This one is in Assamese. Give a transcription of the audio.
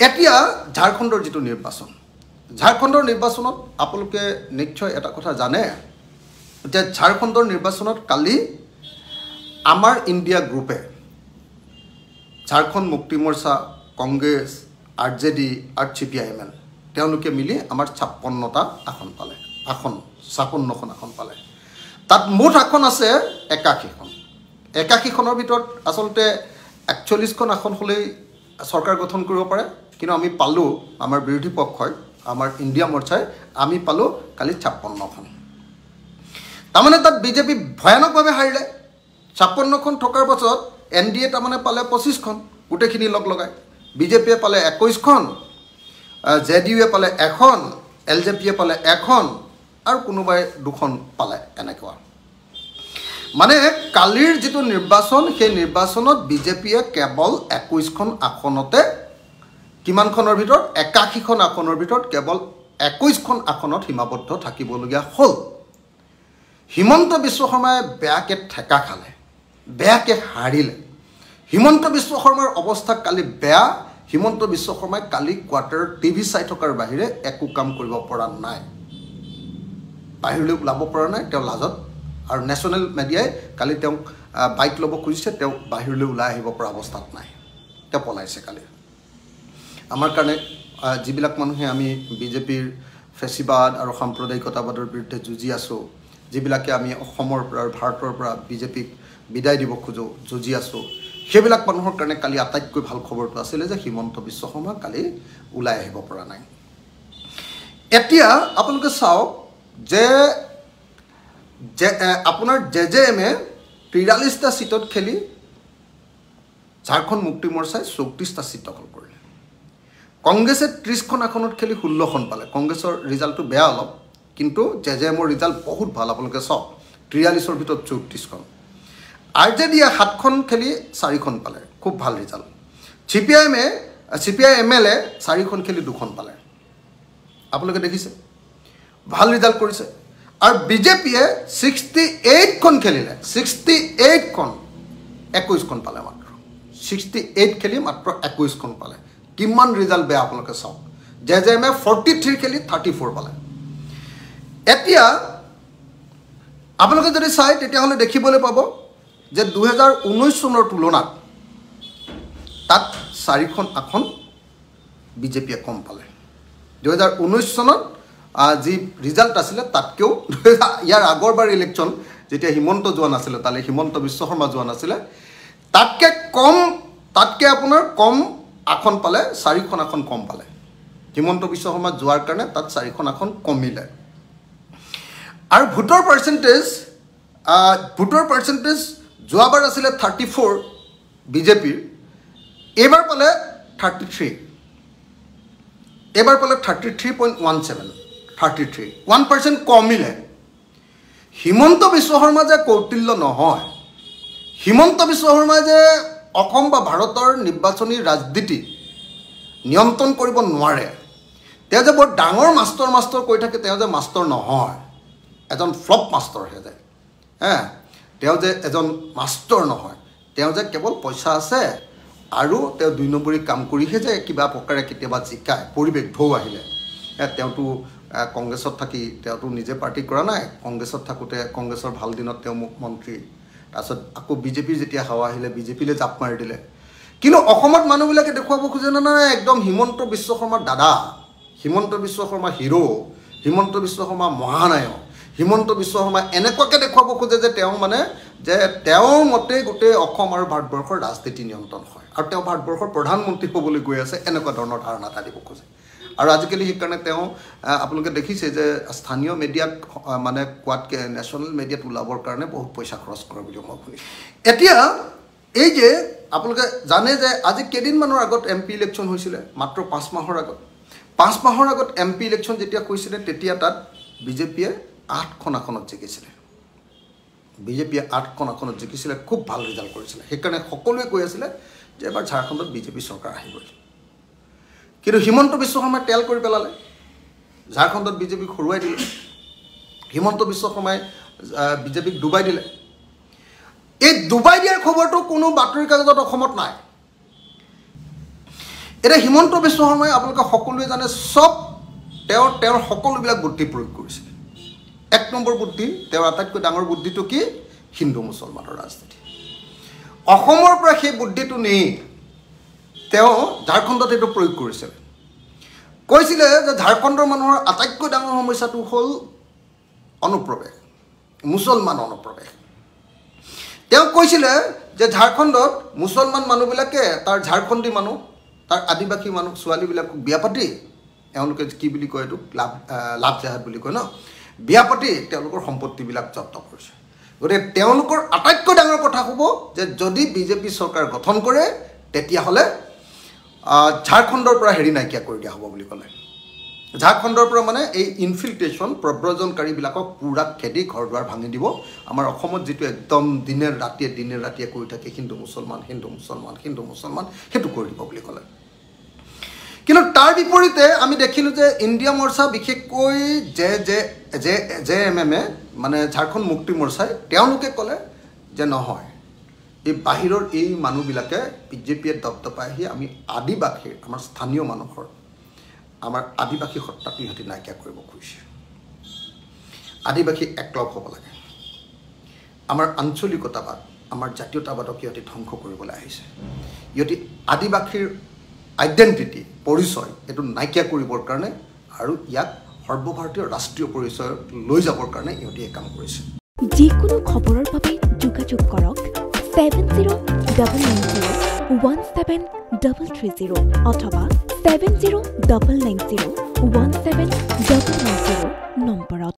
এতিয়া ঝাৰখণ্ডৰ যেটো নিৰ্বাচন ঝাৰখণ্ডৰ নিৰ্বাচনত আপোনালোকে নিশ্চয় এটা কথা জানে যে ঝাৰখণ্ডৰ নিৰ্বাচনত কালি আমাৰ ইণ্ডিয়া গ্ৰুপে ঝাৰখণ্ড মুক্তি মৰ্চা কংগ্ৰেছ আৰজেডি আৰু চিপিআইএমএল তেওঁলোকে মিলি আমাৰ 56টা আসন পালে 56খন আসন পালে তাত মুঠ আসন আছে 81খন 81খনৰ ভিতৰত আচলতে 41খন আসন হলে সৰকাৰ গঠন কৰিব পাৰে কিন্তু আমি পালো আমাৰ বিৰোধী পক্ষই আমাৰ ইণ্ডিয়া মৰ্চাই আমি পালো কালি 56খন তাৰমানে তাত বিজেপি ভয়ানকভাৱে হাৰিলে 56খন থকাৰ পাছত এনডিএ তাৰমানে পালে 25খন গোটেইখিনি লগ লগাই বিজেপিয়ে পালে 21খন জেডিইউয়ে পালে এখন এলজেপিয়ে পালে এখন আৰু কোনোবাই দুখন পালে এনেকুৱা মানে কালিৰ যেটো নিৰ্বাচন সেই নিৰ্বাচনত বিজেপিয়ে কেৱল 21খন আসনতে কিমানখনৰ ভিতৰত 81খন আসনৰ ভিতৰত কেৱল 21খন আসনত সীমাবদ্ধ থাকিবলগীয়া হল হিমন্ত বিশ্ব শৰ্মাই বেয়াকে ঠেকা খালে বেয়াকে হাৰিলে হিমন্ত বিশ্ব শৰ্মাৰ অৱস্থা কালি বেয়া হিমন্ত বিশ্ব শৰ্মাই কালি কোৱাৰ্টাৰ টিভি চাই থকাৰ বাহিৰে একো কাম কৰিব পৰা নাই বাহিৰলৈ ওলাব পৰা নাই তেওঁ লাজত আৰু নেশ্যনেল মিডিয়াই কালি তেওঁ বাইক ল'ব খুজিছে তেওঁ বাহিৰলৈ ওলাই আহিব পৰা অৱস্থাত নাই তেওঁ পলাইছে কালি আমাৰ কাৰণে যিবিলাক মানুহে আমি বিজেপিৰ ফেচিবাদ আৰু সাম্প্ৰদায়িকতাবাদৰ বিৰুদ্ধে যুঁজি আছো যিবিলাকে আমি অসমৰ পৰা ভাৰতৰ পৰা বিজেপিক বিদায় দিব খোজো যুঁজি আছো সেইবিলাক মানুহৰ কাৰণে কালি আটাইতকৈ ভাল খবৰটো আছিল যে হিমন্ত বিশ্ব শৰ্মা কালি ওলাই আহিব পৰা নাই এতিয়া আপোনালোকে চাওক যে আপোনাৰ জেজেএমে 43টা সিটত খেলি ঝাৰখণ্ড মুক্তি মৰ্চাই 34টা সিট দখল কৰিলে কংগ্ৰেছে 30খন আসনত খেলি 16খন পালে কংগ্ৰেছৰ ৰিজাল্টটো বেয়া অলপ কিন্তু জেজেএমৰ ৰিজাল্ট বহুত ভাল আপোনালোকে চাওক 43ৰ ভিতৰত 34খন আৰজেডিয়ে 7খন খেলি 4খন পালে খুব ভাল ৰিজাল্ট চিপিআইএমএলে 4খন খেলি 2খন পালে আপোনালোকে দেখিছে ভাল ৰিজাল্ট কৰিছে আৰু বিজেপিয়ে 68খন খেলিলে 68খন 21খন পালে মাত্ৰ 68 খেলি মাত্ৰ 21খন পালে কিমান ৰিজাল্ট বেয়া আপোনালোকে চাওক জেজেএমে 43 খেলি 34 পালে এতিয়া আপোনালোকে যদি চাই তেতিয়াহ'লে দেখিবলৈ পাব যে 2019 চনৰ তুলনাত তাত 4খন আসন বিজেপিয়ে কম পালে 2019 চনত যি ৰিজাল্ট আছিল তাতকেও ইয়াৰ আগৰবাৰ ইলেকশ্যন যেতিয়া হিমন্ত যোৱা নাছিল তালে হিমন্ত বিশ্ব শৰ্মা যোৱা নাছিল তাতকে আপোনাৰ কম আসন পালে 4খন আসন কম পালে হিমন্ত বিশ্ব শৰ্মা যোৱাৰ কাৰণে তাত 4খন আসন কমিলে আৰু ভোটৰ পাৰ্চেন্টেজ যোৱাবাৰ আছিল 34 বিজেপিৰ এবাৰ পালে 33 এবাৰ পালে 33.17 33 1% কমিলে হিমন্ত বিশ্ব শৰ্মা যে কৌটিল্য নহয় হিমন্ত বিশ্ব শৰ্মা যে অসম বা ভাৰতৰ নিৰ্বাচনী ৰাজনীতি নিয়ন্ত্ৰণ কৰিব নোৱাৰে তেওঁ যে বৰ ডাঙৰ মাষ্টৰ কৈ থাকে তেওঁ যে মাষ্টৰ নহয় এজন ফ্লপ মাষ্টৰ হে যায় তেওঁ যে এজন মাষ্টৰ নহয় তেওঁ যে কেৱল পইচা আছে আৰু তেওঁ 2 নম্বৰী কাম কৰিহে যে কিবা প্ৰকাৰে কেতিয়াবা জিকায় পৰিৱেশ ঢৌ আহিলে তেওঁটো কংগ্ৰেছত থাকি তেওঁটো নিজে পাৰ্টি কৰা নাই কংগ্ৰেছত থাকোতে কংগ্ৰেছৰ ভাল দিনত তেওঁ মুখ্যমন্ত্ৰী তাৰছত আকৌ বিজেপি যেতিয়া হাৱা আহিলে বিজেপিলে জাপ মাৰি দিলে কিন্তু অসমত মানুহবিলাকে দেখুৱাব খোজে না একদম হিমন্ত বিশ্ব শৰ্মাৰ দাদা হিমন্ত বিশ্ব শৰ্মা হিৰো হিমন্ত বিশ্ব শৰ্মা মহানায়ক হিমন্ত বিশ্ব শৰ্মা এনেকুৱাকে দেখুৱাব খোজে যে তেওঁ মানে যে তেওঁৰ মতে গোটেই অসম আৰু ভাৰতবৰ্ষৰ ৰাজনীতি নিয়ন্ত্ৰণ হয় আৰু তেওঁ ভাৰতবৰ্ষৰ প্ৰধানমন্ত্ৰী হ'বলৈ গৈ আছে এনেকুৱা ধৰণৰ ধাৰণা এটা দিব খোজে আৰু আজিকালি সেইকাৰণে তেওঁ আপোনালোকে দেখিছে যে স্থানীয় মিডিয়াত মানে কোৱাতকে নেশ্যনেল মিডিয়াত ওলাবৰ কাৰণে বহুত পইচা খৰচ কৰে বুলি মই শুনিছোঁ এতিয়া এই যে আপোনালোকে জানে যে আজি কেইদিনমানৰ আগত এমপি ইলেকশ্যন হৈছিলে মাত্ৰ 5 মাহৰ আগত 5 মাহৰ আগত এমপি ইলেকশ্যন যেতিয়া কৈছিলে তেতিয়া তাত বিজেপিয়ে 8খন আসনত জিকিছিলে বিজেপিয়ে 8খন আসনত জিকিছিলে খুব ভাল ৰিজাল্ট কৰিছিলে সেইকাৰণে সকলোৱে কৈ আছিলে যে এবাৰ ঝাৰখণ্ডত বিজেপি চৰকাৰ আহিব কিন্তু হিমন্ত বিশ্ব শৰ্মাই তেল কৰি পেলালে ঝাৰখণ্ডত বিজেপিক হৰুৱাই দিলে হিমন্ত বিশ্ব শৰ্মাই বিজেপিক ডুবাই দিলে এই ডুবাই দিয়াৰ খবৰটো কোনো বাতৰি কাকতত অসমত নাই এতিয়া হিমন্ত বিশ্ব শৰ্মাই আপোনালোকে সকলোৱে জানে চব তেওঁৰ সকলোবিলাক বুদ্ধি প্ৰয়োগ কৰিছে। 1 নম্বৰ বুদ্ধি, তেওঁৰ আটাইতকৈ ডাঙৰ বুদ্ধিটো কি? হিন্দু মুছলমানৰ ৰাজনীতি। অসমৰ পৰা সেই বুদ্ধিটো নি তেওঁ ঝাৰখণ্ডত এইটো প্ৰয়োগ কৰিছিল। কৈছিলে যে ঝাৰখণ্ডৰ মানুহৰ আটাইতকৈ ডাঙৰ সমস্যাটো হ'ল অনুপ্ৰৱেশ, মুছলমান অনুপ্ৰৱেশ। তেওঁ কৈছিলে যে ঝাৰখণ্ডত মুছলমান মানুহবিলাকে তাৰ ঝাৰখণ্ডী মানুহ, তাৰ আদিবাসী মানুহ ছোৱালীবিলাকক বিয়া পাতি, তেওঁলোকে কি বুলি কয় এইটো লাভ জেহাদ বুলি কয় ন, বিয়া পাতি তেওঁলোকৰ সম্পত্তিবিলাক জব্দ কৰিছে। গতিকে তেওঁলোকৰ আটাইতকৈ ডাঙৰ কথা হ'ব যে যদি বিজেপি চৰকাৰ গঠন কৰে তেতিয়াহ'লে ঝাৰখণ্ডৰ পৰা নাইকিয়া কৰি দিয়া হ'ব বুলি ক'লে। ঝাৰখণ্ডৰ পৰা মানে এই ইনফিল্ট্ৰেশ্যন প্ৰব্ৰজনকাৰীবিলাকক পুৰা খেদি ঘৰ দুৱাৰ ভাঙি দিব। আমাৰ অসমত যিটো একদম দিনে ৰাতিয়ে কৰি থাকে হিন্দু মুছলমান সেইটো কৰি দিব বুলি ক'লে। কিন্তু তাৰ বিপৰীতে আমি দেখিলোঁ যে ইণ্ডিয়া মৰ্চা, বিশেষকৈ JMM মানে ঝাৰখণ্ড মুক্তি মৰ্চাই তেওঁলোকে ক'লে যে নহয়, এই বাহিৰৰ এই মানুহবিলাকে বিজেপিয়ে দপদপাই আহি আমি আদিবাসীৰ, আমাৰ স্থানীয় মানুহৰ, আমাৰ আদিবাসী সত্তাটো ইহঁতে নাইকিয়া কৰিব খুজিছে। আদিবাসী একলগ হ'ব লাগে। আমাৰ আঞ্চলিকতাবাদ, আমাৰ জাতীয়তাবাদক ইহঁতে ধ্বংস কৰিবলৈ আহিছে। ইহঁতে আদিবাসীৰ আইডেণ্টিটি, পৰিচয় এইটো নাইকিয়া কৰিবৰ কাৰণে আৰু ইয়াক সৰ্বভাৰতীয় ৰাষ্ট্ৰীয় পৰিচয় লৈ যাবৰ কাৰণে ইহঁতে এই কাম কৰিছে। যিকোনো খবৰৰ বাবে যোগাযোগ কৰক 7090173330 অথবা 7099017990 নম্বৰত।